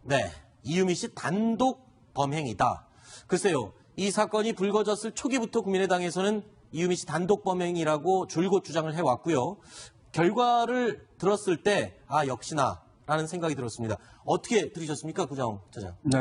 네, 이유미 씨 단독 범행이다. 글쎄요, 이 사건이 불거졌을 초기부터 국민의당에서는 이유미 씨 단독 범행이라고 줄곧 주장을 해왔고요. 결과를 들었을 때 역시나 라는 생각이 들었습니다. 어떻게 들으셨습니까, 구정 차장? 네.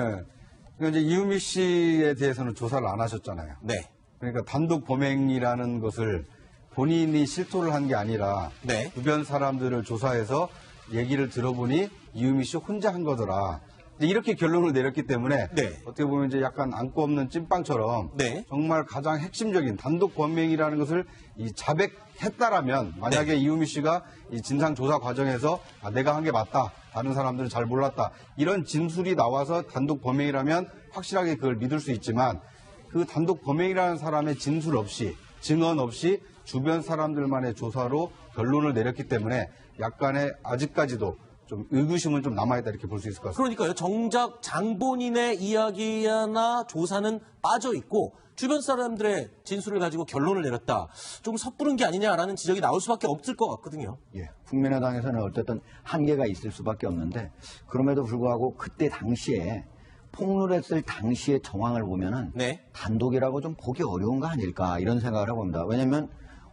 그러니까 이제 이유미 씨에 대해서는 조사를 안 하셨잖아요. 네. 그러니까 단독 범행이라는 것을 본인이 실토를 한 게 아니라 네. 주변 사람들을 조사해서 얘기를 들어보니 이유미 씨 혼자 한 거더라. 이렇게 결론을 내렸기 때문에 네. 어떻게 보면 이제 약간 안고 없는 찐빵처럼 네. 정말 가장 핵심적인 단독 범행이라는 것을 자백했다라면 만약에 네. 이유미 씨가 이 진상 조사 과정에서 내가 한 게 맞다. 다른 사람들은 잘 몰랐다. 이런 진술이 나와서 단독 범행이라면 확실하게 그걸 믿을 수 있지만 그 단독 범행이라는 사람의 진술 없이 증언 없이 주변 사람들만의 조사로 결론을 내렸기 때문에 약간의 아직까지도 좀 의구심은 좀 남아있다 이렇게 볼 수 있을 것 같습니다. 그러니까요. 정작 장본인의 이야기나 조사는 빠져 있고 주변 사람들의 진술을 가지고 결론을 내렸다. 좀 섣부른 게 아니냐라는 지적이 나올 수밖에 없을 것 같거든요. 예, 국민의당에서는 어쨌든 한계가 있을 수밖에 없는데 그럼에도 불구하고 그때 당시에 폭로했을 당시의 정황을 보면은 네. 단독이라고 좀 보기 어려운 거 아닐까 이런 생각을 해봅니다. 왜냐하면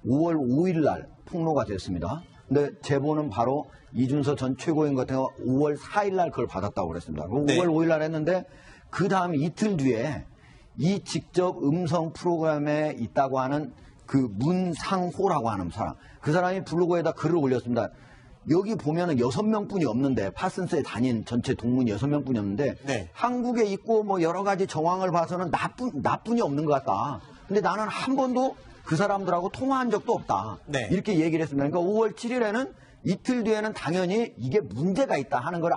5월 5일 날 폭로가 됐습니다. 근데 제보는 바로 이준서 전 최고위원 같은 경우 5월 4일 날 그걸 받았다고 그랬습니다. 네. 5월 5일 날 했는데 그 다음 이틀 뒤에 이 직접 음성 프로그램에 있다고 하는 그 문상호라고 하는 사람, 그 사람이 블로그에다 글을 올렸습니다. 여기 보면은 6명뿐이 없는데 파슨스에 다닌 전체 동문이 6명뿐이 없는데 네. 한국에 있고 뭐 여러 가지 정황을 봐서는 나뿐이 없는 것 같다. 근데 나는 한 번도 그 사람들하고 통화한 적도 없다. 네. 이렇게 얘기를 했습니다. 그러니까 5월 7일에는 이틀 뒤에는 당연히 이게 문제가 있다 하는 걸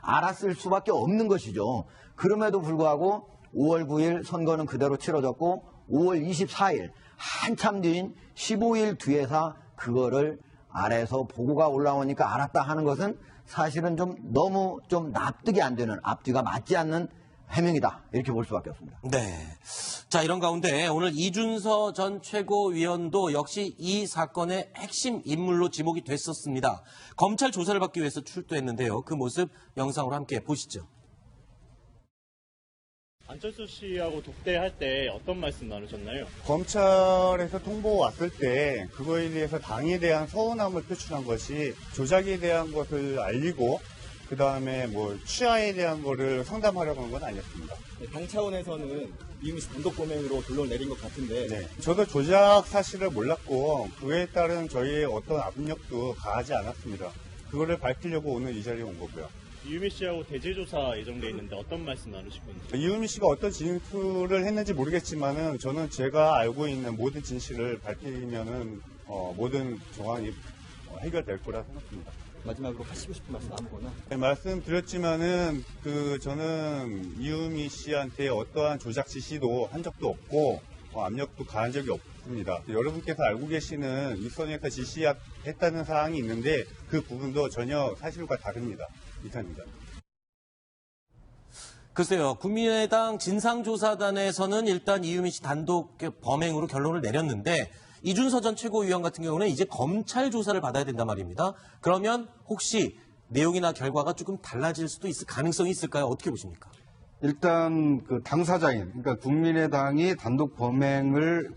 알았을 수밖에 없는 것이죠. 그럼에도 불구하고 5월 9일 선거는 그대로 치러졌고 5월 24일 한참 뒤인 15일 뒤에서 그거를 아래에서 보고가 올라오니까 알았다 하는 것은 사실은 좀 너무 좀 납득이 안 되는 앞뒤가 맞지 않는 해명이다. 이렇게 볼 수밖에 없습니다. 네. 자, 이런 가운데 오늘 이준서 전 최고위원도 역시 이 사건의 핵심 인물로 지목이 됐었습니다. 검찰 조사를 받기 위해서 출두했는데요. 그 모습 영상으로 함께 보시죠. 안철수 씨하고 독대할 때 어떤 말씀 나누셨나요? 검찰에서 통보 왔을 때 그거에 대해서 당에 대한 서운함을 표출한 것이 조작에 대한 것을 알리고 그 다음에 뭐 취하에 대한 거를 상담하려고 한 건 아니었습니다. 당 차원에서는 이유미 씨 단독 범행으로 결론을 내린 것 같은데 네. 저도 조작 사실을 몰랐고 그에 따른 저희의 어떤 압력도 가하지 않았습니다. 그거를 밝히려고 오늘 이 자리에 온 거고요. 이유미 씨하고 대제조사 예정돼 있는데 어떤 말씀 나누실 건지. 이유미 씨가 어떤 진술을 했는지 모르겠지만은 저는 제가 알고 있는 모든 진실을 밝히면은 모든 정황이 해결될 거라 생각합니다. 마지막으로 하시고 싶은 말씀 아무거나. 네, 말씀드렸지만은 저는 이유미 씨한테 어떠한 조작 지시도 한 적도 없고 압력도 가한 적이 없습니다. 여러분께서 알고 계시는 윗선에서 지시했다는 사항이 있는데 그 부분도 전혀 사실과 다릅니다. 이상입니다. 글쎄요. 국민의당 진상조사단에서는 일단 이유미 씨 단독 범행으로 결론을 내렸는데 이준서 전 최고위원 같은 경우는 이제 검찰 조사를 받아야 된단 말입니다. 그러면 혹시 내용이나 결과가 조금 달라질 수도 있을 가능성이 있을까요? 어떻게 보십니까? 일단 그 당사자인 그러니까 국민의당이 단독 범행을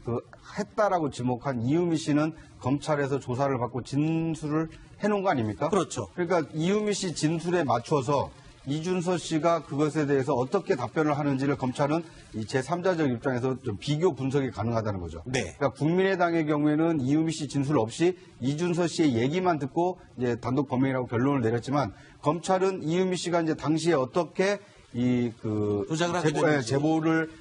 했다라고 지목한 이유미 씨는 검찰에서 조사를 받고 진술을 해놓은 거 아닙니까? 그렇죠. 그러니까 이유미 씨 진술에 맞춰서 이준서 씨가 그것에 대해서 어떻게 답변을 하는지를 검찰은 이 제3자적 입장에서 좀 비교 분석이 가능하다는 거죠. 네. 그러니까 국민의당의 경우에는 이유미 씨 진술 없이 이준서 씨의 얘기만 듣고 이제 단독 범행이라고 결론을 내렸지만 검찰은 이유미 씨가 이제 당시에 어떻게 조작을 하게 됐는지. 제보를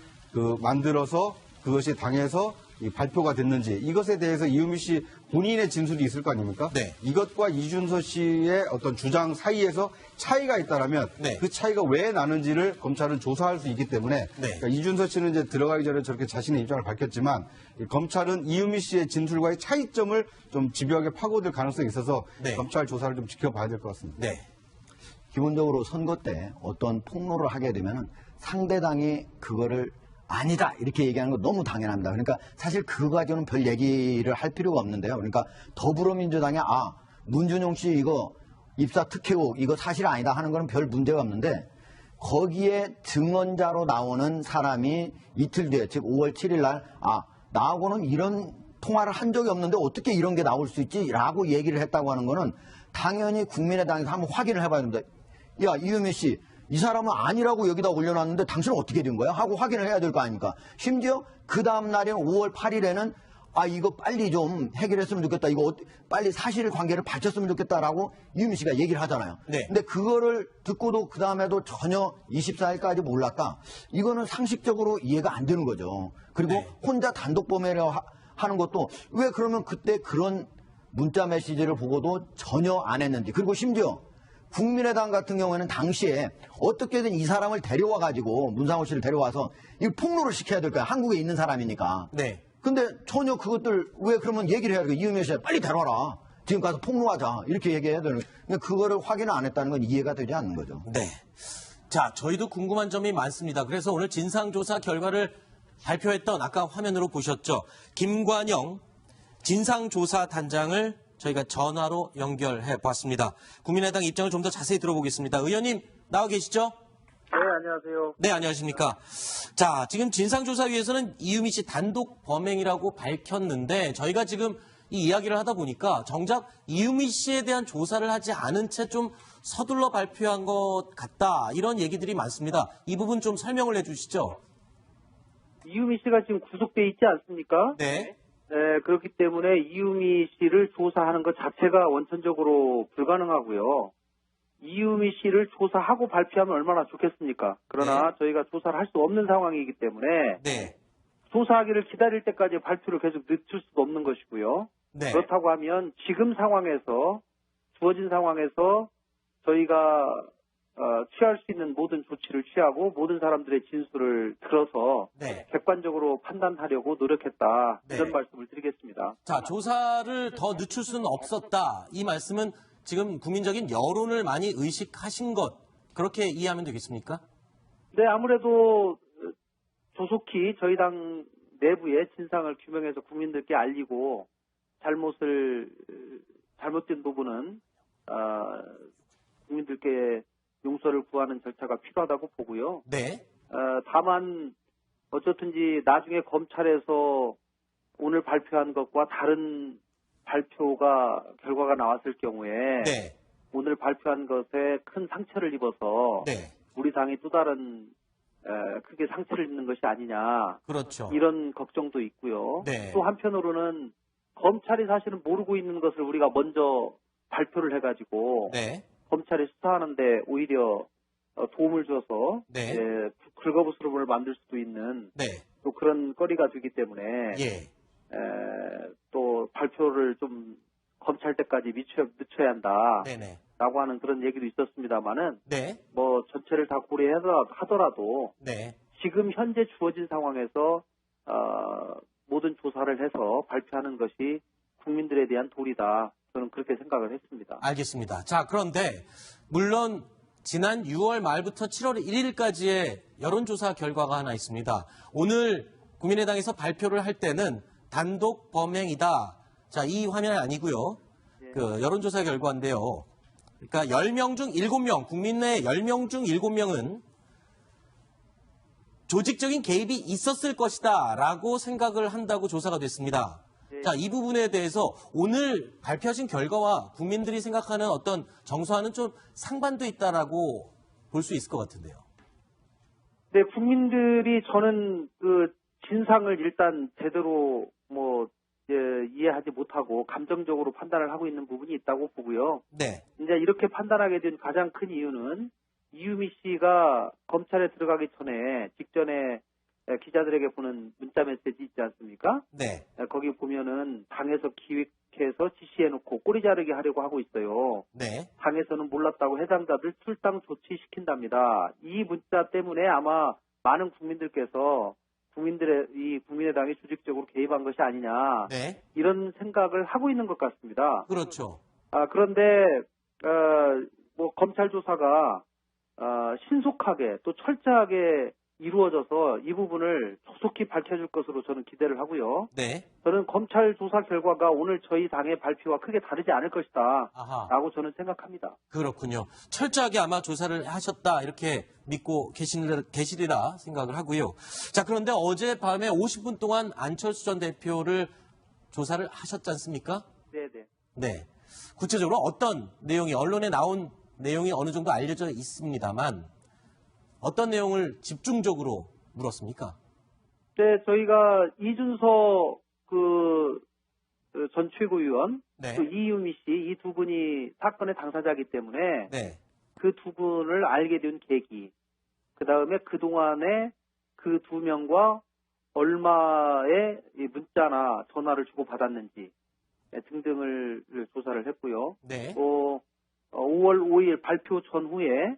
만들어서 그것이 당에서 발표가 됐는지 이것에 대해서 이유미 씨 본인의 진술이 있을 거 아닙니까? 네. 이것과 이준서 씨의 어떤 주장 사이에서 차이가 있다라면 네. 그 차이가 왜 나는지를 검찰은 조사할 수 있기 때문에 네. 그러니까 이준서 씨는 이제 들어가기 전에 저렇게 자신의 입장을 밝혔지만 검찰은 이유미 씨의 진술과의 차이점을 좀 집요하게 파고들 가능성이 있어서 네. 검찰 조사를 좀 지켜봐야 될 것 같습니다. 네. 기본적으로 선거 때 어떤 폭로를 하게 되면 상대당이 그거를 아니다 이렇게 얘기하는 거 너무 당연합니다. 그러니까 사실 그거 가지고는 별 얘기를 할 필요가 없는데요. 그러니까 더불어민주당이 문준용 씨 이거 입사 특혜고 이거 사실 아니다 하는 거는 별 문제가 없는데 거기에 증언자로 나오는 사람이 이틀 뒤에, 즉 5월 7일 날, 나하고는 이런 통화를 한 적이 없는데 어떻게 이런 게 나올 수 있지? 라고 얘기를 했다고 하는 거는 당연히 국민의당에서 한번 확인을 해봐야 됩니다. 야, 이유미 씨, 이 사람은 아니라고 여기다 올려놨는데 당신은 어떻게 된 거야? 하고 확인을 해야 될 거 아닙니까? 심지어 그 다음 날인 5월 8일에는 이거 빨리 좀 해결했으면 좋겠다. 이거 빨리 사실관계를 밝혔으면 좋겠다라고 이유미 씨가 얘기를 하잖아요. 네. 근데 그거를 듣고도 그 다음에도 전혀 24일까지 몰랐다. 이거는 상식적으로 이해가 안 되는 거죠. 그리고 네. 혼자 단독 범행을 하는 것도 왜 그러면 그때 그런 문자 메시지를 보고도 전혀 안 했는지. 그리고 심지어 국민의당 같은 경우에는 당시에 어떻게든 이 사람을 데려와 가지고 문상호 씨를 데려와서 이 폭로를 시켜야 될 거야. 한국에 있는 사람이니까. 네. 근데 전혀 그것들 왜 그러면 얘기를 해야 돼? 이유미 씨 빨리 데려와라. 지금 가서 폭로하자. 이렇게 얘기해야 되는 거예요. 근데 그거를 확인을 안 했다는 건 이해가 되지 않는 거죠. 네. 자, 저희도 궁금한 점이 많습니다. 그래서 오늘 진상조사 결과를 발표했던 아까 화면으로 보셨죠. 김관영 진상조사단장을 저희가 전화로 연결해 봤습니다. 국민의당 입장을 좀 더 자세히 들어보겠습니다. 의원님 나와 계시죠? 네, 안녕하세요. 네, 안녕하십니까. 자, 지금 진상조사위에서는 이유미 씨 단독 범행이라고 밝혔는데 저희가 지금 이 이야기를 하다 보니까 정작 이유미 씨에 대한 조사를 하지 않은 채 좀 서둘러 발표한 것 같다. 이런 얘기들이 많습니다. 이 부분 좀 설명을 해 주시죠. 이유미 씨가 지금 구속돼 있지 않습니까? 네. 네, 그렇기 때문에 이유미 씨를 조사하는 것 자체가 원천적으로 불가능하고요. 이유미 씨를 조사하고 발표하면 얼마나 좋겠습니까? 그러나 저희가 조사를 할 수 없는 상황이기 때문에 네. 조사하기를 기다릴 때까지 발표를 계속 늦출 수도 없는 것이고요. 네. 그렇다고 하면 지금 상황에서 주어진 상황에서 저희가 취할 수 있는 모든 조치를 취하고 모든 사람들의 진술을 들어서 네. 객관적으로 판단하려고 노력했다. 네. 이런 말씀을 드리겠습니다. 자, 조사를 더 늦출 수는 없었다. 이 말씀은 지금 국민적인 여론을 많이 의식하신 것, 그렇게 이해하면 되겠습니까? 네, 아무래도 조속히 저희 당 내부의 진상을 규명해서 국민들께 알리고 잘못된 부분은 국민들께 용서를 구하는 절차가 필요하다고 보고요. 네. 다만 어쨌든지 나중에 검찰에서 오늘 발표한 것과 다른 결과가 나왔을 경우에 네. 오늘 발표한 것에 큰 상처를 입어서 네. 우리 당이 또 다른 크게 상처를 입는 것이 아니냐 그렇죠. 이런 걱정도 있고요. 네. 또 한편으로는 검찰이 사실은 모르고 있는 것을 우리가 먼저 발표를 해가지고 네. 검찰이 수사하는데 오히려 도움을 줘서 네. 긁어부스럼을 만들 수도 있는 네. 또 그런 거리가 되기 때문에 예. 또 발표를 좀 검찰 때까지 늦춰야 한다. 네네. 라고 하는 그런 얘기도 있었습니다만은 네. 뭐 전체를 다 고려하더라도 네. 지금 현재 주어진 상황에서 모든 조사를 해서 발표하는 것이 국민들에 대한 도리다. 저는 그렇게 생각을 했습니다. 알겠습니다. 자, 그런데 물론 지난 6월 말부터 7월 1일까지의 여론조사 결과가 하나 있습니다. 오늘 국민의당에서 발표를 할 때는 단독 범행이다. 자, 이 화면이 아니고요. 그 여론조사 결과인데요. 그러니까 10명 중 7명, 국민 내 10명 중 7명은 조직적인 개입이 있었을 것이다 라고 생각을 한다고 조사가 됐습니다. 자, 이 부분에 대해서 오늘 발표하신 결과와 국민들이 생각하는 어떤 정서와는 좀 상반돼 있다라고 볼 수 있을 것 같은데요. 네, 국민들이 저는 그 진상을 일단 제대로 이해하지 못하고 감정적으로 판단을 하고 있는 부분이 있다고 보고요. 네. 이제 이렇게 판단하게 된 가장 큰 이유는 이유미 씨가 검찰에 들어가기 전에 직전에 기자들에게 보낸 문자 메시지 있지 않습니까? 네. 거기 보면은 당에서 기획해서 지시해놓고 꼬리 자르기 하려고 하고 있어요. 네. 당에서는 몰랐다고 해당자들 출당 조치시킨답니다. 이 문자 때문에 아마 많은 국민들께서 국민의당이 조직적으로 개입한 것이 아니냐 네. 이런 생각을 하고 있는 것 같습니다. 그렇죠. 그런데 검찰 조사가 신속하게 또 철저하게 이루어져서 이 부분을 조속히 밝혀줄 것으로 저는 기대를 하고요. 네. 저는 검찰 조사 결과가 오늘 저희 당의 발표와 크게 다르지 않을 것이다 아하. 라고 저는 생각합니다. 그렇군요. 철저하게 아마 조사를 하셨다 이렇게 믿고 계시리라 생각을 하고요. 자, 그런데 어젯밤에 50분 동안 안철수 전 대표를 조사를 하셨지 않습니까? 네네. 네. 구체적으로 어떤 내용이 언론에 나온 내용이 어느 정도 알려져 있습니다만 어떤 내용을 집중적으로 물었습니까? 네, 저희가 이준서 전 최고위원, 네. 또 이유미 씨, 이 두 분이 사건의 당사자이기 때문에 네. 그 두 분을 알게 된 계기, 그 다음에 그동안에 그 두 명과 얼마의 이 문자나 전화를 주고받았는지 등등을 조사를 했고요. 네. 또 5월 5일 발표 전후에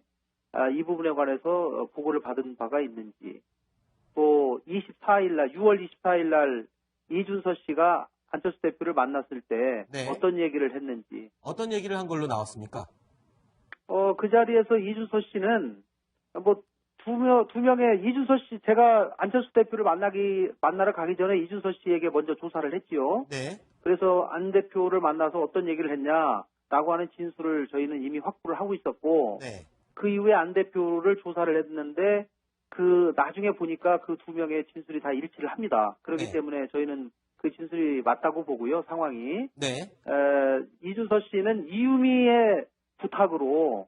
이 부분에 관해서 보고를 받은 바가 있는지, 또 6월 24일 날 이준서 씨가 안철수 대표를 만났을 때 네. 어떤 얘기를 했는지, 어떤 얘기를 한 걸로 나왔습니까? 그 자리에서 이준서 씨는 두 명의 이준서 씨, 제가 안철수 대표를 만나러 가기 전에 이준서 씨에게 먼저 조사를 했지요. 네. 그래서 안 대표를 만나서 어떤 얘기를 했냐라고 하는 진술을 저희는 이미 확보를 하고 있었고, 네. 그 이후에 안 대표를 조사를 했는데 나중에 보니까 그 두 명의 진술이 다 일치를 합니다. 그렇기 네. 때문에 저희는 그 진술이 맞다고 보고요, 상황이. 네. 이준서 씨는 이유미의 부탁으로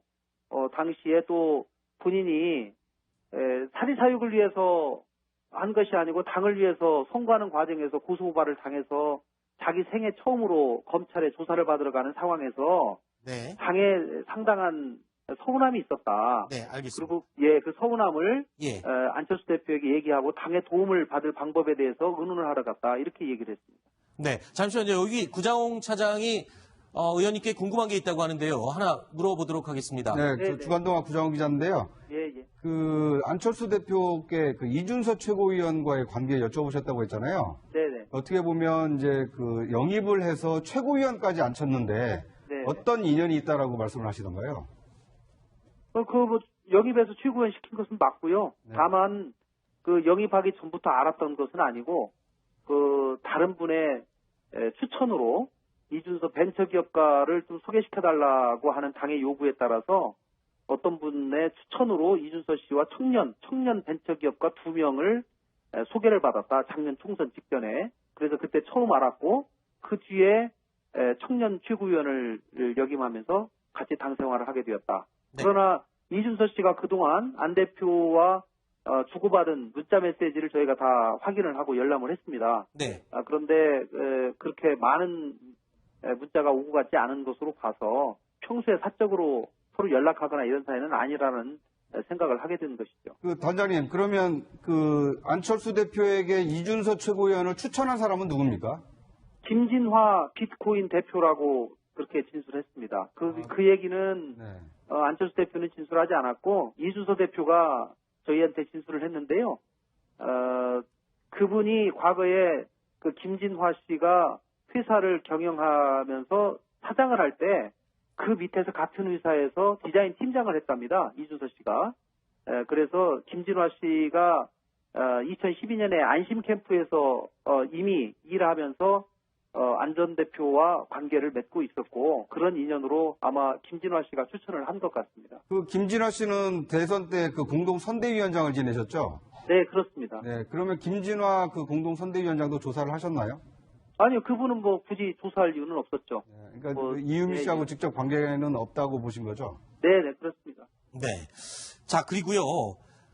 당시에 또 본인이 사리사욕을 위해서 한 것이 아니고 당을 위해서 선거하는 과정에서 고소고발을 당해서 자기 생애 처음으로 검찰에 조사를 받으러 가는 상황에서 네. 당에 상당한 서운함이 있었다. 네, 알겠습니다. 그리고 그 서운함을 예. 안철수 대표에게 얘기하고 당의 도움을 받을 방법에 대해서 의논을 하러 갔다. 이렇게 얘기를 했습니다. 네. 잠시만요. 여기 구자홍 차장이 의원님께 궁금한 게 있다고 하는데요. 하나 물어보도록 하겠습니다. 네, 네, 저 네. 주간동화 구자홍 기자인데요. 예. 그 안철수 대표께 그 이준서 최고위원과의 관계 여쭤보셨다고 했잖아요. 네네. 어떻게 보면 이제 그 영입을 해서 최고위원까지 앉혔는데 네. 어떤 인연이 있다라고 말씀을 하시던가요? 영입해서 최고위원 시킨 것은 맞고요. 네. 다만 영입하기 전부터 알았던 것은 아니고 다른 분의 추천으로 이준서 벤처기업가를 좀 소개시켜달라고 하는 당의 요구에 따라서 어떤 분의 추천으로 이준서 씨와 청년 벤처기업가 2명을 소개를 받았다. 작년 총선 직전에. 그래서 그때 처음 알았고 그 뒤에 청년 최고위원을 역임하면서 같이 당 생활을 하게 되었다. 네. 그러나 이준서 씨가 그동안 안 대표와 주고받은 문자 메시지를 저희가 다 확인을 하고 열람을 했습니다. 네. 그런데 그렇게 많은 문자가 오고 갔지 않은 것으로 봐서 평소에 사적으로 서로 연락하거나 이런 사이는 아니라는 생각을 하게 된 것이죠. 그 단장님, 그러면 그 안철수 대표에게 이준서 최고위원을 추천한 사람은 누굽니까? 김진화 비트코인 대표라고 그렇게 진술했습니다. 그 얘기는 네. 안철수 대표는 진술하지 않았고 이준서 대표가 저희한테 진술을 했는데요. 그분이 과거에 그 김진화 씨가 회사를 경영하면서 사장을 할 때 그 밑에서 같은 회사에서 디자인 팀장을 했답니다. 이준서 씨가. 그래서 김진화 씨가 2012년에 안심 캠프에서 이미 일하면서 안 전 대표와 관계를 맺고 있었고 그런 인연으로 아마 김진화 씨가 추천을 한 것 같습니다. 그 김진화 씨는 대선 때 그 공동 선대위원장을 지내셨죠? 네, 그렇습니다. 네, 그러면 김진화 그 공동 선대위원장도 조사를 하셨나요? 아니요, 그분은 굳이 조사할 이유는 없었죠. 네, 그러니까 그 이유미 씨하고 직접 관계는 없다고 보신 거죠? 네, 그렇습니다. 네. 자, 그리고요.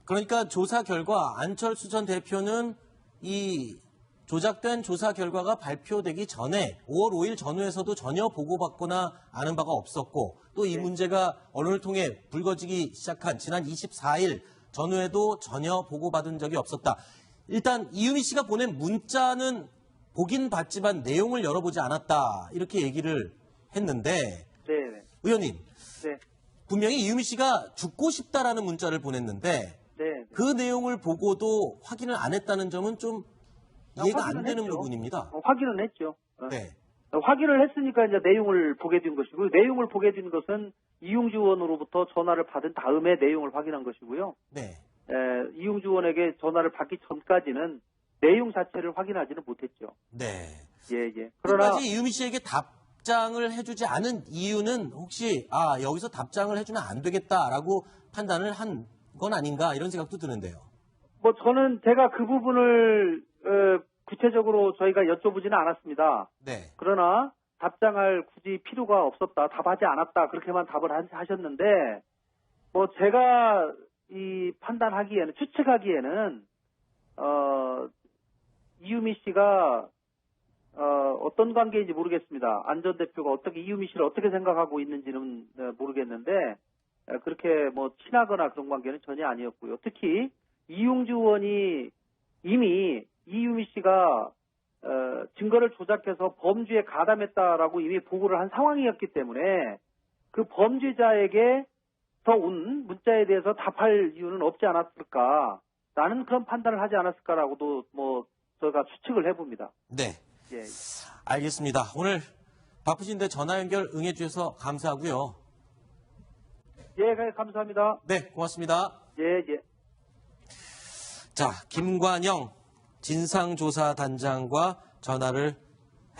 그러니까 조사 결과 안철수 전 대표는 이 조작된 조사 결과가 발표되기 전에 5월 5일 전후에서도 전혀 보고받거나 아는 바가 없었고 또 이 문제가 언론을 통해 불거지기 시작한 지난 24일 전후에도 전혀 보고받은 적이 없었다. 일단 이유미 씨가 보낸 문자는 보긴 봤지만 내용을 열어보지 않았다. 이렇게 얘기를 했는데 네. 의원님 네. 분명히 이유미 씨가 죽고 싶다라는 문자를 보냈는데 네. 그 내용을 보고도 확인을 안 했다는 점은 좀 이해가 안 확인은 되는 했죠. 부분입니다. 확인은 했죠. 네. 확인을 했으니까 이제 내용을 보게 된 것이고 내용을 보게 된 것은 이용주 의원으로부터 전화를 받은 다음에 내용을 확인한 것이고요. 네. 이용주 의원에게 전화를 받기 전까지는 내용 자체를 확인하지는 못했죠. 네. 예. 그러나 끝까지 이유미 씨에게 답장을 해주지 않은 이유는 혹시 여기서 답장을 해주면 안 되겠다라고 판단을 한 건 아닌가 이런 생각도 드는데요. 뭐 저는 제가 그 부분을 구체적으로 저희가 여쭤보지는 않았습니다. 네. 그러나 답장할 굳이 필요가 없었다, 답하지 않았다 그렇게만 답을 하셨는데 뭐 제가 이 판단하기에는 추측하기에는 이유미 씨가 어떤 관계인지 모르겠습니다. 안 전 대표가 어떻게 이유미 씨를 어떻게 생각하고 있는지는 모르겠는데 그렇게 뭐 친하거나 그런 관계는 전혀 아니었고요. 특히 이용주 의원이 이미 이유미 씨가 증거를 조작해서 범죄에 가담했다라고 이미 보고를 한 상황이었기 때문에 그 범죄자에게 온 문자에 대해서 답할 이유는 없지 않았을까라는 그런 판단을 하지 않았을까라고도 뭐 저희가 추측을 해봅니다. 네. 예. 알겠습니다. 오늘 바쁘신데 전화 연결 응해주셔서 감사하고요. 예, 감사합니다. 네, 고맙습니다. 예. 자, 김관영 진상조사단장과 전화를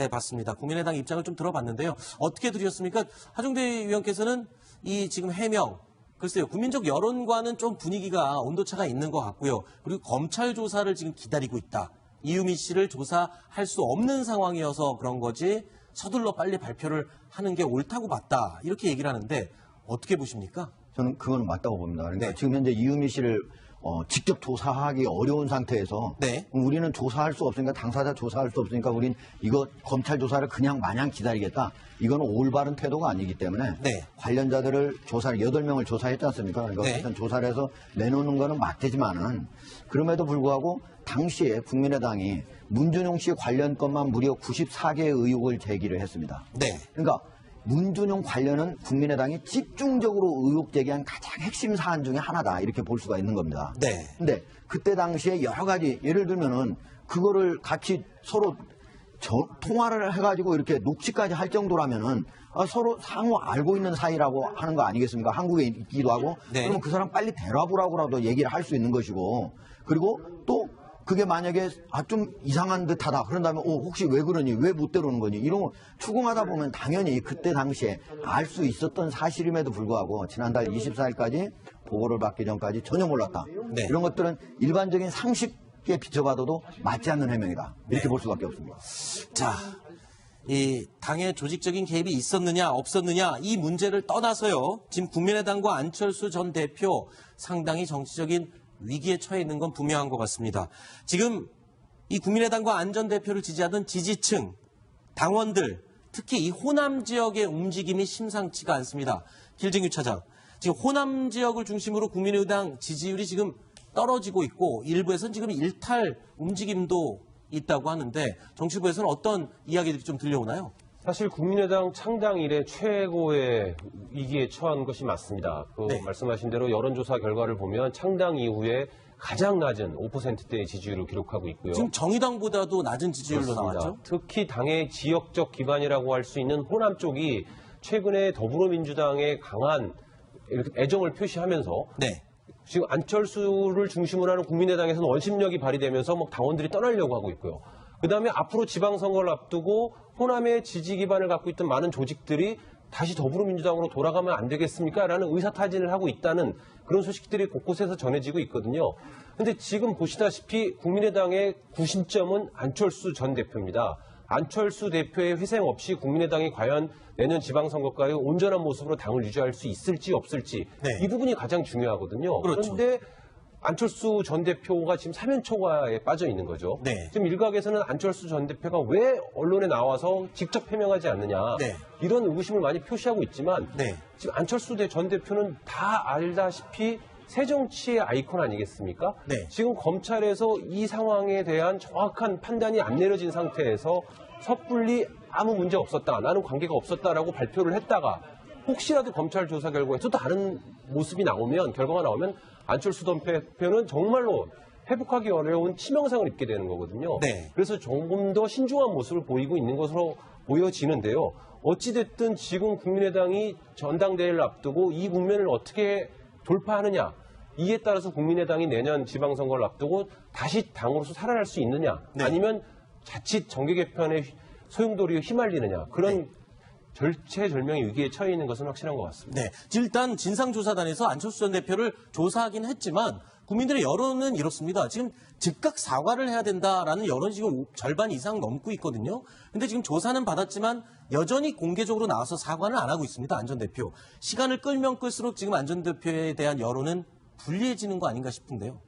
해봤습니다. 국민의당 입장을 좀 들어봤는데요. 어떻게 들으셨습니까? 하종대 의원께서는 이 지금 해명, 글쎄요, 국민적 여론과는 좀 분위기가 온도차가 있는 것 같고요. 그리고 검찰 조사를 지금 기다리고 있다. 이유미 씨를 조사할 수 없는 상황이어서 그런 거지 서둘러 빨리 발표를 하는 게 옳다고 봤다. 이렇게 얘기를 하는데 어떻게 보십니까? 저는 그거는 맞다고 봅니다. 그러니까 네. 지금 현재 이유미 씨를 직접 조사하기 어려운 상태에서 네. 우리는 조사할 수 없으니까 당사자 조사할 수 없으니까 우린 이거 검찰 조사를 그냥 마냥 기다리겠다. 이거는 올바른 태도가 아니기 때문에 네. 관련자들을 조사를 8명을 조사했지 않습니까? 그러니까 네. 어쨌든 조사를 해서 내놓는 거는 맞대지만은 그럼에도 불구하고 당시에 국민의당이 문준용 씨 관련 건만 무려 94개의 의혹을 제기를 했습니다. 네. 그러니까 문준용 관련은 국민의당이 집중적으로 의혹 제기한 가장 핵심 사안 중에 하나다 이렇게 볼 수가 있는 겁니다. 네. 근데 그때 당시에 여러 가지 예를 들면은 그거를 같이 서로 통화를 해가지고 이렇게 녹취까지 할 정도라면은 서로 상호 알고 있는 사이라고 하는 거 아니겠습니까? 한국에 있기도 하고 네. 그러면 그 사람 빨리 데려보라고라도 얘기를 할 수 있는 것이고 그리고 또 그게 만약에 좀 이상한 듯하다 그런다면 혹시 왜 그러니 왜 못 데려오는 거니 이런 거 추궁하다 보면 당연히 그때 당시에 알 수 있었던 사실임에도 불구하고 지난달 24일까지 보고를 받기 전까지 전혀 몰랐다. 네. 이런 것들은 일반적인 상식에 비춰봐도 맞지 않는 해명이다. 이렇게 네. 볼 수밖에 없습니다. 자, 이 당의 조직적인 개입이 있었느냐 없었느냐 이 문제를 떠나서요. 지금 국민의당과 안철수 전 대표 상당히 정치적인 위기에 처해 있는 건 분명한 것 같습니다. 지금 이 국민의당과 안 전 대표를 지지하던 지지층, 당원들, 특히 이 호남 지역의 움직임이 심상치가 않습니다. 길증유 차장, 지금 호남 지역을 중심으로 국민의당 지지율이 지금 떨어지고 있고 일부에서는 지금 일탈 움직임도 있다고 하는데 정치부에서는 어떤 이야기들이 좀 들려오나요? 사실 국민의당 창당 이래 최고의 위기에 처한 것이 맞습니다. 네. 말씀하신 대로 여론조사 결과를 보면 창당 이후에 가장 낮은 5%대의 지지율을 기록하고 있고요. 지금 정의당보다도 낮은 지지율로 그렇습니다. 나왔죠? 특히 당의 지역적 기반이라고 할 수 있는 호남 쪽이 최근에 더불어민주당에 강한 이렇게 애정을 표시하면서 네. 지금 안철수를 중심으로 하는 국민의당에서는 원심력이 발휘되면서 당원들이 떠나려고 하고 있고요. 그다음에 앞으로 지방선거를 앞두고 호남의 지지 기반을 갖고 있던 많은 조직들이 다시 더불어민주당으로 돌아가면 안 되겠습니까? 라는 의사타진을 하고 있다는 그런 소식들이 곳곳에서 전해지고 있거든요. 근데 지금 보시다시피 국민의당의 구심점은 안철수 전 대표입니다. 안철수 대표의 회생 없이 국민의당이 과연 내년 지방선거까지 온전한 모습으로 당을 유지할 수 있을지 없을지 네. 이 부분이 가장 중요하거든요. 그렇죠. 그런데 안철수 전 대표가 지금 사면초가에 빠져 있는 거죠. 네. 지금 일각에서는 안철수 전 대표가 왜 언론에 나와서 직접 해명하지 않느냐 네. 이런 의구심을 많이 표시하고 있지만 네. 지금 안철수 전 대표는 다 알다시피 새정치의 아이콘 아니겠습니까? 네. 지금 검찰에서 이 상황에 대한 정확한 판단이 안 내려진 상태에서 섭불리 아무 문제 없었다, 나는 관계가 없었다라고 발표를 했다가 혹시라도 검찰 조사 결과에 또 다른 모습이 나오면 결과가 나오면 안철수 전 대표는 정말로 회복하기 어려운 치명상을 입게 되는 거거든요. 네. 그래서 조금 더 신중한 모습을 보이고 있는 것으로 보여지는데요. 어찌됐든 지금 국민의당이 전당대회를 앞두고 이 국면을 어떻게 돌파하느냐. 이에 따라서 국민의당이 내년 지방선거를 앞두고 다시 당으로서 살아날 수 있느냐, 네. 아니면 자칫 정계 개편의 소용돌이에 휘말리느냐, 그런 절체절명의 위기에 처해 있는 것은 확실한 것 같습니다. 네. 일단 진상조사단에서 안철수 전 대표를 조사하긴 했지만 국민들의 여론은 이렇습니다. 지금 즉각 사과를 해야 된다라는 여론이 지금 절반 이상 넘고 있거든요. 근데 지금 조사는 받았지만 여전히 공개적으로 나와서 사과는 안 하고 있습니다. 안 전 대표. 시간을 끌면 끌수록 지금 안 전 대표에 대한 여론은 불리해지는 거 아닌가 싶은데요.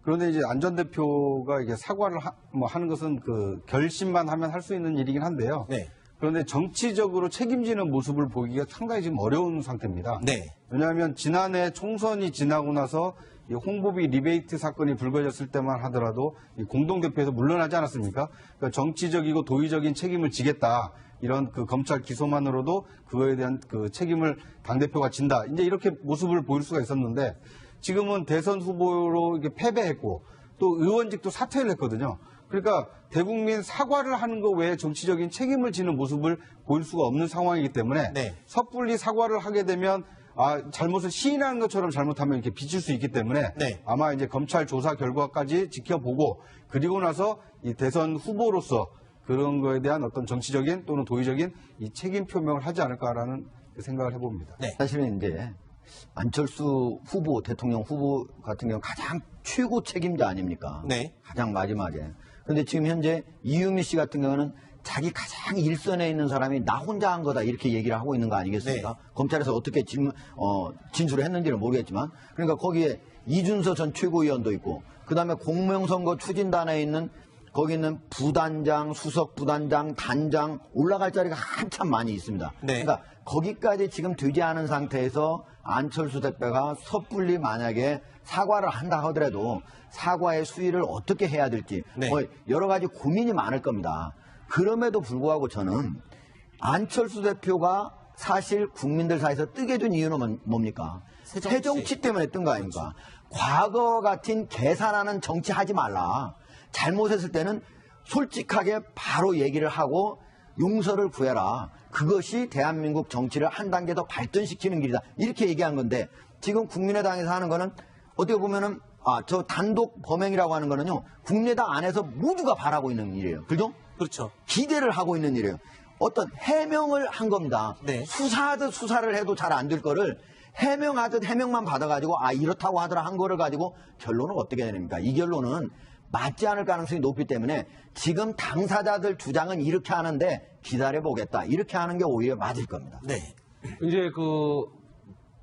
그런데 이제 안 전 대표가 이게 사과를 하는 것은 그 결심만 하면 할 수 있는 일이긴 한데요. 네. 그런데 정치적으로 책임지는 모습을 보기가 상당히 지금 어려운 상태입니다. 네. 왜냐하면 지난해 총선이 지나고 나서 이 홍보비 리베이트 사건이 불거졌을 때만 하더라도 이 공동대표에서 물러나지 않았습니까? 그러니까 정치적이고 도의적인 책임을 지겠다. 이런 그 검찰 기소만으로도 그거에 대한 그 책임을 당대표가 진다. 이제 이렇게 모습을 보일 수가 있었는데 지금은 대선 후보로 이렇게 패배했고 또 의원직도 사퇴를 했거든요. 그러니까 대국민 사과를 하는 것 외에 정치적인 책임을 지는 모습을 보일 수가 없는 상황이기 때문에 네. 섣불리 사과를 하게 되면 잘못을 시인하는 것처럼 잘못하면 이렇게 비칠 수 있기 때문에 네. 아마 이제 검찰 조사 결과까지 지켜보고 그리고 나서 이 대선 후보로서 그런 거에 대한 어떤 정치적인 또는 도의적인 이 책임 표명을 하지 않을까라는 생각을 해봅니다. 네. 사실은 이제 안철수 후보, 대통령 후보 같은 경우 가장 최고 책임자 아닙니까? 네. 가장 마지막에. 근데 지금 현재 이유미 씨 같은 경우는 자기 가장 일선에 있는 사람이 나 혼자 한 거다 이렇게 얘기를 하고 있는 거 아니겠습니까? 네. 검찰에서 어떻게 진술을 했는지는 모르겠지만 그러니까 거기에 이준서 전 최고위원도 있고 그다음에 공명선거 추진단에 있는 거기 있는 부단장, 수석 부단장, 단장 올라갈 자리가 한참 많이 있습니다. 네. 그러니까 거기까지 지금 되지 않은 상태에서 안철수 대표가 섣불리 만약에 사과를 한다 하더라도 사과의 수위를 어떻게 해야 될지 네. 뭐 여러 가지 고민이 많을 겁니다. 그럼에도 불구하고 저는 안철수 대표가 사실 국민들 사이에서 뜨게 된 이유는 뭡니까? 새정치 때문에 뜬 거 아닙니까? 과거 같은 계산하는 정치 하지 말라. 잘못했을 때는 솔직하게 바로 얘기를 하고 용서를 구해라. 그것이 대한민국 정치를 한 단계 더 발전시키는 길이다. 이렇게 얘기한 건데 지금 국민의당에서 하는 거는 어떻게 보면은 저 단독 범행이라고 하는 거는요. 국민의당 안에서 모두가 바라고 있는 일이에요. 그죠? 그렇죠. 기대를 하고 있는 일이에요. 어떤 해명을 한 겁니다. 네. 수사하듯 수사를 해도 잘 안 될 거를 해명하듯 해명만 받아가지고 이렇다고 하더라 한 거를 가지고 결론은 어떻게 되됩니까? 이 결론은 맞지 않을 가능성이 높기 때문에 지금 당사자들 주장은 이렇게 하는데 기다려보겠다. 이렇게 하는 게 오히려 맞을 겁니다. 네. 이제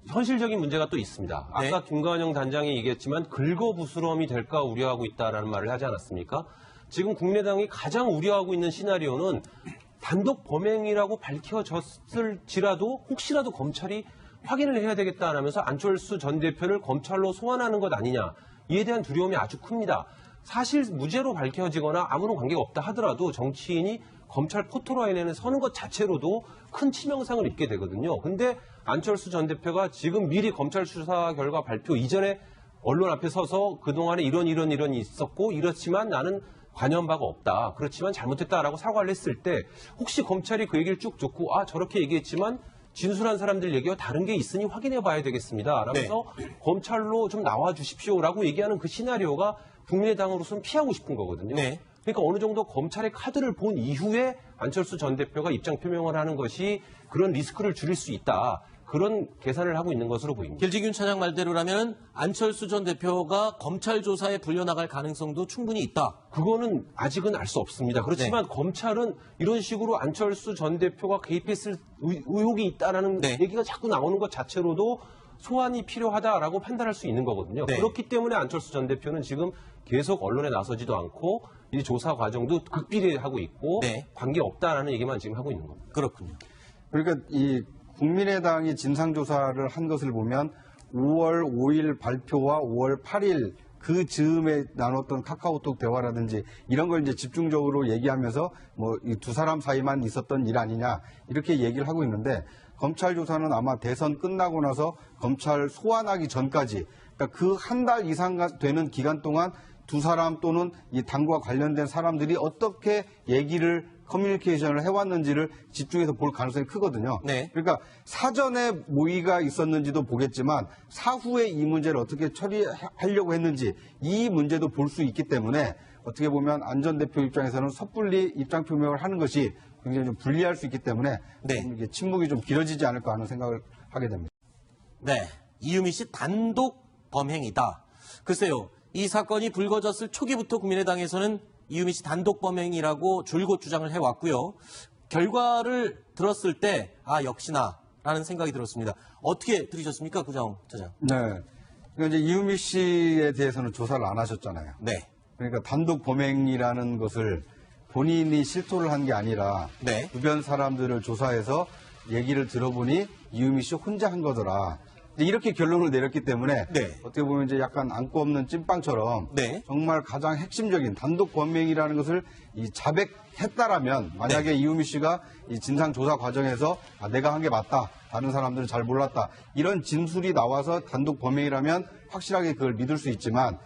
현실적인 문제가 또 있습니다. 네. 아까 김관영 단장이 얘기했지만 긁어부스럼이 될까 우려하고 있다라는 말을 하지 않았습니까? 지금 국민의당이 가장 우려하고 있는 시나리오는 단독 범행이라고 밝혀졌을지라도 혹시라도 검찰이 확인을 해야 되겠다 하면서 안철수 전 대표를 검찰로 소환하는 것 아니냐. 이에 대한 두려움이 아주 큽니다. 사실 무죄로 밝혀지거나 아무런 관계가 없다 하더라도 정치인이 검찰 포토라인에는 서는 것 자체로도 큰 치명상을 입게 되거든요. 근데 안철수 전 대표가 지금 미리 검찰 수사 결과 발표 이전에 언론 앞에 서서 그동안에 이런 있었고 이렇지만 나는 관여한 바가 없다. 그렇지만 잘못했다라고 사과를 했을 때 혹시 검찰이 그 얘기를 쭉 듣고 저렇게 얘기했지만 진술한 사람들 얘기와 다른 게 있으니 확인해 봐야 되겠습니다. 라면서 검찰로 좀 나와 주십시오라고 얘기하는 그 시나리오가 국민의당으로서는 피하고 싶은 거거든요. 네. 그러니까 어느 정도 검찰의 카드를 본 이후에 안철수 전 대표가 입장 표명을 하는 것이 그런 리스크를 줄일 수 있다. 그런 계산을 하고 있는 것으로 보입니다. 길지균 차장 말대로라면 안철수 전 대표가 검찰 조사에 불려나갈 가능성도 충분히 있다. 그거는 아직은 알 수 없습니다. 그렇지만 검찰은 이런 식으로 안철수 전 대표가 개입했을 의혹이 있다라는 얘기가 자꾸 나오는 것 자체로도 소환이 필요하다라고 판단할 수 있는 거거든요. 네. 그렇기 때문에 안철수 전 대표는 지금 계속 언론에 나서지도 않고 이 조사 과정도 극비리하고 있고 관계없다라는 얘기만 지금 하고 있는 겁니다. 그렇군요. 그러니까 이 국민의당이 진상조사를 한 것을 보면 5월 5일 발표와 5월 8일 그 즈음에 나눴던 카카오톡 대화라든지 이런 걸 이제 집중적으로 얘기하면서 뭐 이 두 사람 사이만 있었던 일 아니냐 이렇게 얘기를 하고 있는데 검찰 조사는 아마 대선 끝나고 나서 검찰 소환하기 전까지 그러니까 그 한 달 이상 되는 기간 동안 두 사람 또는 이 당과 관련된 사람들이 어떻게 얘기를 커뮤니케이션을 해왔는지를 집중해서 볼 가능성이 크거든요. 네. 그러니까 사전에 모의가 있었는지도 보겠지만 사후에 이 문제를 어떻게 처리하려고 했는지 이 문제도 볼 수 있기 때문에 어떻게 보면 안 전 대표 입장에서는 섣불리 입장 표명을 하는 것이 굉장히 좀 불리할 수 있기 때문에 네. 좀 이게 침묵이 좀 길어지지 않을까 하는 생각을 하게 됩니다. 네, 이유미 씨 단독 범행이다. 글쎄요, 이 사건이 불거졌을 초기부터 국민의당에서는 이유미 씨 단독 범행이라고 줄곧 주장을 해왔고요. 결과를 들었을 때 역시나 라는 생각이 들었습니다. 어떻게 들으셨습니까, 구정 차장? 네. 그러니까 이제 이유미 씨에 대해서는 조사를 안 하셨잖아요. 네, 그러니까 단독 범행이라는 것을 본인이 실토를 한 게 아니라 네. 주변 사람들을 조사해서 얘기를 들어보니 이유미 씨 혼자 한 거더라. 이렇게 결론을 내렸기 때문에 네. 어떻게 보면 이제 약간 안고 없는 찐빵처럼 네. 정말 가장 핵심적인 단독 범행이라는 것을 이 자백했다라면 만약에 이유미 씨가 이 진상 조사 과정에서 내가 한 게 맞다. 다른 사람들은 잘 몰랐다. 이런 진술이 나와서 단독 범행이라면 확실하게 그걸 믿을 수 있지만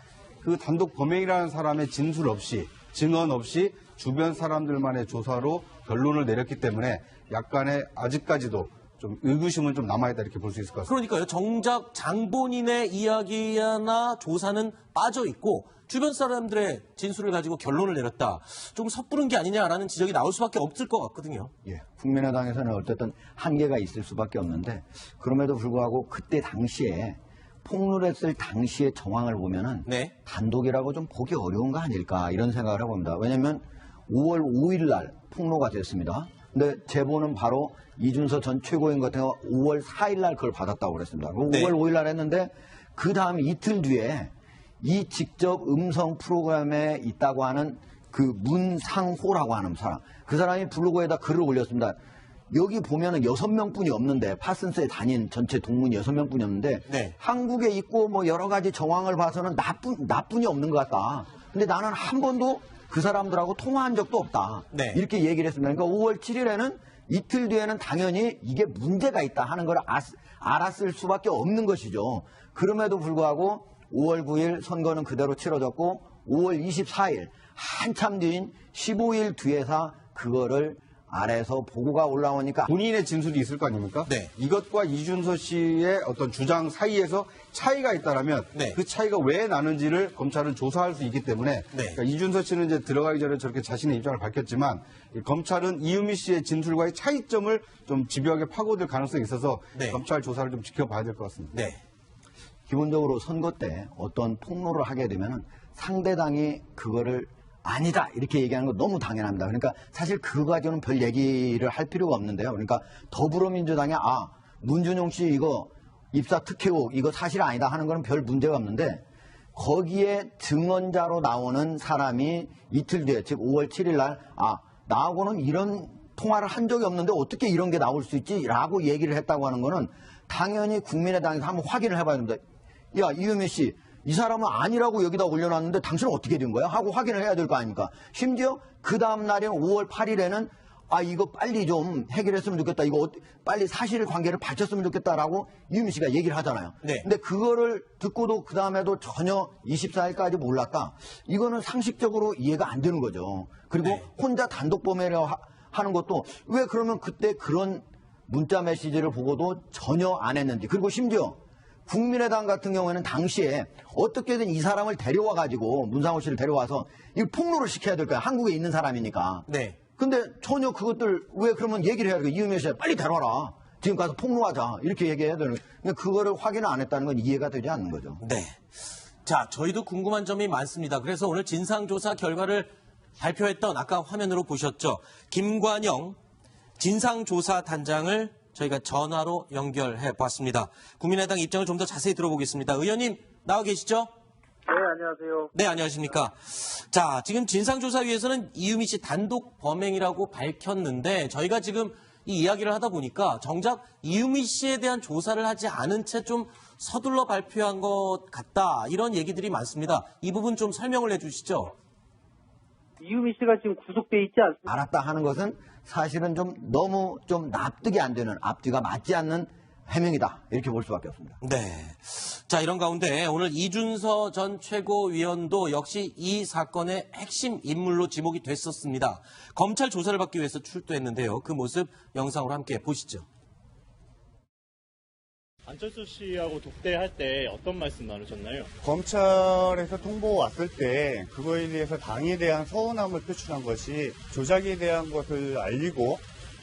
그 단독 범행이라는 사람의 진술 없이 증언 없이 주변 사람들만의 조사로 결론을 내렸기 때문에 약간의 아직까지도 좀 의구심은 좀 남아있다 이렇게 볼 수 있을 것 같습니다. 그러니까요. 정작 장본인의 이야기나 조사는 빠져 있고 주변 사람들의 진술을 가지고 결론을 내렸다. 좀 섣부른 게 아니냐라는 지적이 나올 수밖에 없을 것 같거든요. 예, 국민의당에서는 어쨌든 한계가 있을 수밖에 없는데 그럼에도 불구하고 그때 당시에 폭로했을 당시의 정황을 보면은 네. 단독이라고 좀 보기 어려운 거 아닐까 이런 생각을 해봅니다. 왜냐하면 5월 5일 날 폭로가 됐습니다. 근데 제보는 바로 이준서 전 최고위원 같은 경우 5월 4일 날 그걸 받았다고 그랬습니다. 네. 5월 5일 날 했는데 그 다음 이틀 뒤에 이 직접 음성 프로그램에 있다고 하는 그 문상호라고 하는 사람, 그 사람이 블로그에다 글을 올렸습니다. 여기 보면은 6명뿐이 없는데 파슨스에 다닌 전체 동문이 6명뿐이 없는데 네. 한국에 있고 뭐 여러 가지 정황을 봐서는 나뿐이 없는 것 같다. 근데 나는 한 번도 그 사람들하고 통화한 적도 없다. 네. 이렇게 얘기를 했습니다. 그러니까 5월 7일에는 이틀 뒤에는 당연히 이게 문제가 있다 하는 걸 알았을 수밖에 없는 것이죠. 그럼에도 불구하고 5월 9일 선거는 그대로 치러졌고 5월 24일 한참 뒤인 15일 뒤에서 그거를 아래에서 보고가 올라오니까 본인의 진술이 있을 거 아닙니까? 네. 이것과 이준서 씨의 어떤 주장 사이에서 차이가 있다라면 네. 그 차이가 왜 나는지를 검찰은 조사할 수 있기 때문에 그러니까 이준서 씨는 이제 들어가기 전에 저렇게 자신의 입장을 밝혔지만 검찰은 이유미 씨의 진술과의 차이점을 좀 집요하게 파고들 가능성이 있어서 네. 검찰 조사를 좀 지켜봐야 될 것 같습니다. 네. 기본적으로 선거 때 어떤 폭로를 하게 되면 상대당이 그거를 아니다 이렇게 얘기하는 거 너무 당연합니다. 그러니까 사실 그거 가지고는 별 얘기를 할 필요가 없는데요. 그러니까 더불어민주당이 문준용 씨 이거 입사 특혜고 이거 사실 아니다 하는 거는 별 문제가 없는데 거기에 증언자로 나오는 사람이 이틀 뒤에 즉 5월 7일 날 나하고는 이런 통화를 한 적이 없는데 어떻게 이런 게 나올 수 있지? 라고 얘기를 했다고 하는 거는 당연히 국민의당에서 한번 확인을 해봐야 됩니다. 야 이유미 씨 이 사람은 아니라고 여기다 올려놨는데 당신은 어떻게 된 거야? 하고 확인을 해야 될 거 아닙니까? 심지어 그 다음 날인 5월 8일에는 이거 빨리 좀 해결했으면 좋겠다. 이거 빨리 사실관계를 밝혔으면 좋겠다라고 이유미 씨가 얘기를 하잖아요. 네. 근데 그거를 듣고도 그 다음에도 전혀 24일까지 몰랐다. 이거는 상식적으로 이해가 안 되는 거죠. 그리고 네. 혼자 단독 범행이라고 하는 것도 왜 그러면 그때 그런 문자 메시지를 보고도 전혀 안 했는지. 그리고 심지어 국민의당 같은 경우에는 당시에 어떻게든 이 사람을 데려와가지고 문상호 씨를 데려와서 이 폭로를 시켜야 될 거야. 한국에 있는 사람이니까. 네. 근데 전혀 그것들 왜 그러면 얘기를 해야 되고 이유미 씨 빨리 데려와라. 지금 가서 폭로하자. 이렇게 얘기해야 되는 거예요. 그러니까 그거를 확인을 안 했다는 건 이해가 되지 않는 거죠. 네. 자, 저희도 궁금한 점이 많습니다. 그래서 오늘 진상조사 결과를 발표했던 아까 화면으로 보셨죠. 김관영 진상조사단장을 저희가 전화로 연결해 봤습니다. 국민의당 입장을 좀 더 자세히 들어보겠습니다. 의원님 나와 계시죠? 네, 안녕하세요. 네, 안녕하십니까. 자, 지금 진상조사위에서는 이유미 씨 단독 범행이라고 밝혔는데 저희가 지금 이 이야기를 하다 보니까 정작 이유미 씨에 대한 조사를 하지 않은 채 좀 서둘러 발표한 것 같다. 이런 얘기들이 많습니다. 이 부분 좀 설명을 해 주시죠. 이유미 씨가 지금 구속돼 있지 않습니까? 알았다 하는 것은 사실은 좀 너무 좀 납득이 안 되는 앞뒤가 맞지 않는 해명이다. 이렇게 볼 수밖에 없습니다. 네. 자, 이런 가운데 오늘 이준서 전 최고위원도 역시 이 사건의 핵심 인물로 지목이 됐었습니다. 검찰 조사를 받기 위해서 출두했는데요. 그 모습 영상으로 함께 보시죠. 안철수 씨하고 독대할 때 어떤 말씀 나누셨나요? 검찰에서 통보 왔을 때 그거에 대해서 당에 대한 서운함을 표출한 것이 조작에 대한 것을 알리고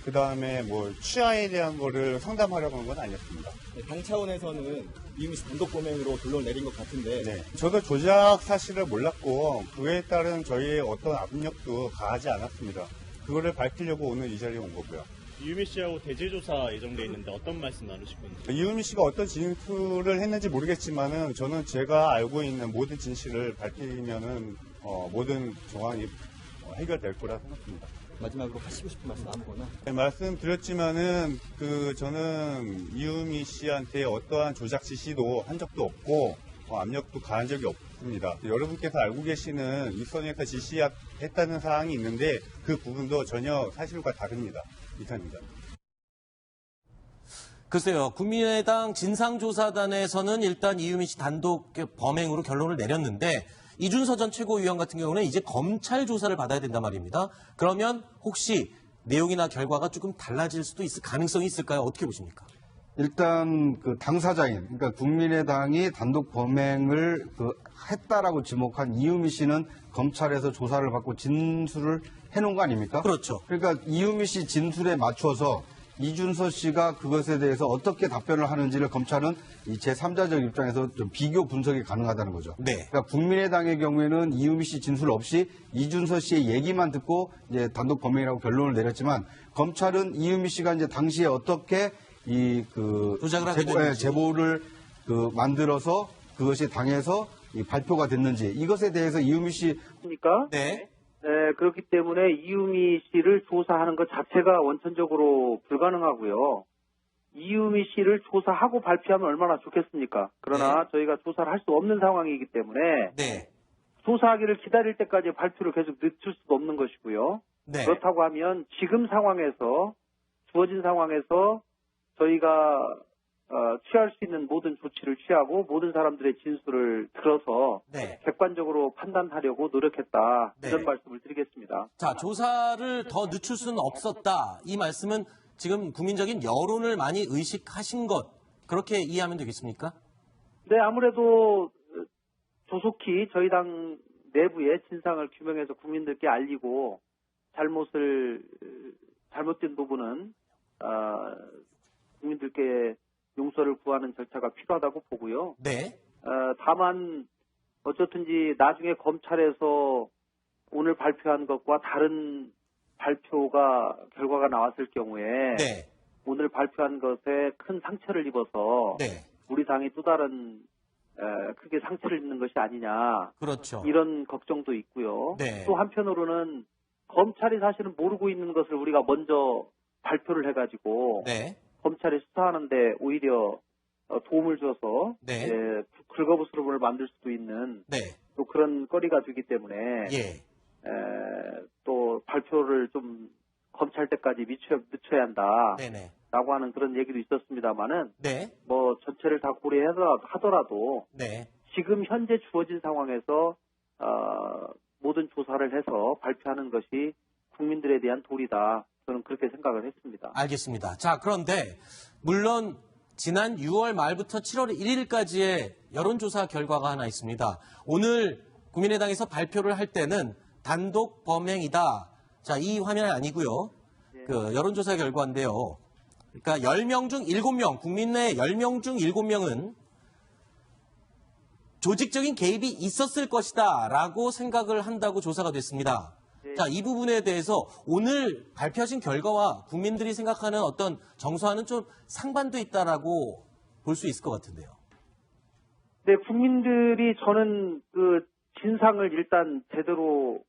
그 다음에 뭐 취하에 대한 거를 상담하려고 한 건 아니었습니다. 당 차원에서는 이유미 씨 단독 범행으로 결론을 내린 것 같은데 네. 저도 조작 사실을 몰랐고 그에 따른 저희의 어떤 압력도 가하지 않았습니다. 그거를 밝히려고 오늘 이 자리에 온 거고요. 이유미 씨하고 대제조사 예정돼 있는데 어떤 말씀 나누실 건지. 이유미 씨가 어떤 진술을 했는지 모르겠지만은 저는 제가 알고 있는 모든 진실을 밝히면은 모든 정황이 해결될 거라 생각합니다. 마지막으로 하시고 싶은 말씀 아무거나. 네, 말씀드렸지만은 저는 이유미 씨한테 어떠한 조작 지시도 한 적도 없고 압력도 가한 적이 없습니다. 여러분께서 알고 계시는 윗선에서 지시했다는 사항이 있는데 그 부분도 전혀 사실과 다릅니다. 이상입니다. 글쎄요, 국민의당 진상조사단에서는 일단 이유미 씨 단독 범행으로 결론을 내렸는데 이준서 전 최고위원 같은 경우는 이제 검찰 조사를 받아야 된단 말입니다. 그러면 혹시 내용이나 결과가 조금 달라질 수도 있을 가능성이 있을까요? 어떻게 보십니까? 일단 그 당사자인, 그러니까 국민의당이 단독 범행을 했다라고 지목한 이유미 씨는 검찰에서 조사를 받고 진술을 해놓은 거 아닙니까? 그렇죠. 그러니까 이유미 씨 진술에 맞춰서 이준서 씨가 그것에 대해서 어떻게 답변을 하는지를 검찰은 이 제3자적 입장에서 좀 비교 분석이 가능하다는 거죠. 네. 그러니까 국민의당의 경우에는 이유미 씨 진술 없이 이준서 씨의 얘기만 듣고 이제 단독 범행이라고 결론을 내렸지만 검찰은 이유미 씨가 이제 당시에 어떻게 조작을 하게 됐는지. 제보를 만들어서 그것이 당에서 발표가 됐는지 이것에 대해서 이유미 씨 그러니까 네. 그렇기 때문에 이유미 씨를 조사하는 것 자체가 원천적으로 불가능하고요. 이유미 씨를 조사하고 발표하면 얼마나 좋겠습니까? 그러나 저희가 조사를 할 수 없는 상황이기 때문에 네. 조사하기를 기다릴 때까지 발표를 계속 늦출 수도 없는 것이고요. 네. 그렇다고 하면 지금 상황에서 주어진 상황에서 저희가 취할 수 있는 모든 조치를 취하고 모든 사람들의 진술을 들어서 네. 객관적으로 판단하려고 노력했다. 네. 이런 말씀을 드리겠습니다. 자, 조사를 더 늦출 수는 없었다. 이 말씀은 지금 국민적인 여론을 많이 의식하신 것, 그렇게 이해하면 되겠습니까? 네, 아무래도 조속히 저희 당 내부의 진상을 규명해서 국민들께 알리고 잘못된 부분은 국민들께 용서를 구하는 절차가 필요하다고 보고요. 네. 다만 어쨌든지 나중에 검찰에서 오늘 발표한 것과 다른 결과가 나왔을 경우에 네. 오늘 발표한 것에 큰 상처를 입어서 네. 우리 당이 또 다른 크게 상처를 입는 것이 아니냐 그렇죠. 이런 걱정도 있고요. 네. 또 한편으로는 검찰이 사실은 모르고 있는 것을 우리가 먼저 발표를 해가지고 네. 검찰이 수사하는데 오히려 도움을 줘서 네. 긁어부스럼을 만들 수도 있는 네. 또 그런 거리가 되기 때문에 예. 또 발표를 좀 검찰 때까지 늦춰야 한다. 네네. 라고 하는 그런 얘기도 있었습니다만은 네. 뭐 전체를 다 고려해서 하더라도 네. 지금 현재 주어진 상황에서 모든 조사를 해서 발표하는 것이 국민들에 대한 도리다. 저는 그렇게 생각을 했습니다. 알겠습니다. 자, 그런데 물론 지난 6월 말부터 7월 1일까지의 여론조사 결과가 하나 있습니다. 오늘 국민의당에서 발표를 할 때는 단독 범행이다. 자, 이 화면이 아니고요. 그 여론조사 결과인데요. 그러니까 10명 중 7명, 국민 내 10명 중 7명은 조직적인 개입이 있었을 것이다 라고 생각을 한다고 조사가 됐습니다. 자, 이 부분에 대해서 오늘 발표하신 결과와 국민들이 생각하는 어떤 정서와는 좀 상반돼 있다라고 볼 수 있을 것 같은데요. 네, 국민들이 저는 그 진상을 일단 제대로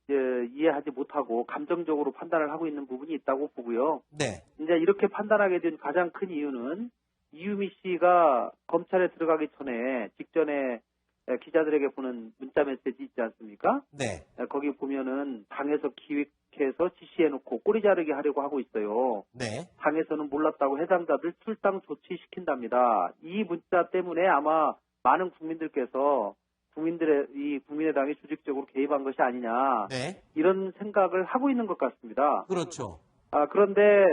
이해하지 못하고 감정적으로 판단을 하고 있는 부분이 있다고 보고요. 네. 이제 이렇게 판단하게 된 가장 큰 이유는 이유미 씨가 검찰에 들어가기 직전에 기자들에게 보는 문자 메시지 있지 않습니까? 네. 거기 보면은 당에서 국회에서 지시해놓고 꼬리 자르게 하려고 하고 있어요. 네. 당에서는 몰랐다고 해당자들 출당 조치시킨답니다. 이 문자 때문에 아마 많은 국민들께서 국민의당이 조직적으로 개입한 것이 아니냐 네. 이런 생각을 하고 있는 것 같습니다. 그렇죠. 그런데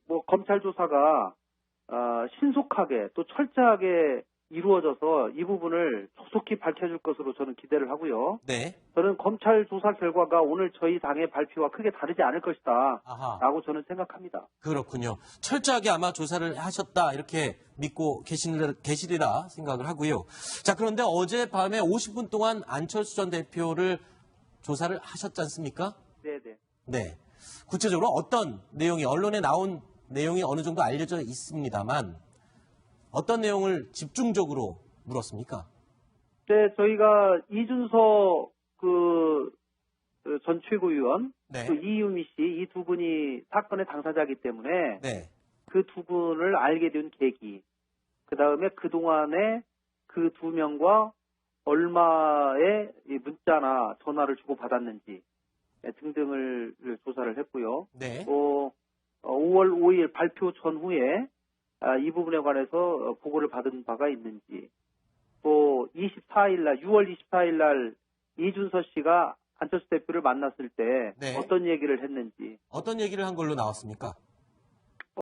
뭐 검찰 조사가 신속하게 또 철저하게 이루어져서 이 부분을 조속히 밝혀줄 것으로 저는 기대를 하고요. 네. 저는 검찰 조사 결과가 오늘 저희 당의 발표와 크게 다르지 않을 것이다 아하. 라고 저는 생각합니다. 그렇군요. 철저하게 아마 조사를 하셨다 이렇게 믿고 계시리라 생각을 하고요. 자, 그런데 어젯밤에 50분 동안 안철수 전 대표를 조사를 하셨지 않습니까? 네네. 네. 구체적으로 어떤 내용이 언론에 나온 내용이 어느 정도 알려져 있습니다만 어떤 내용을 집중적으로 물었습니까? 네, 저희가 이준석 전 최고위원, 네. 또 이유미 씨 이 두 분이 사건의 당사자이기 때문에 네. 그 두 분을 알게 된 계기, 그 다음에 그동안에 그 두 명과 얼마의 이 문자나 전화를 주고받았는지 등등을 조사를 했고요. 네. 또 5월 5일 발표 전후에 이 부분에 관해서 보고를 받은 바가 있는지, 또 6월 24일 날 이준석 씨가 안철수 대표를 만났을 때 네. 어떤 얘기를 했는지, 어떤 얘기를 한 걸로 나왔습니까?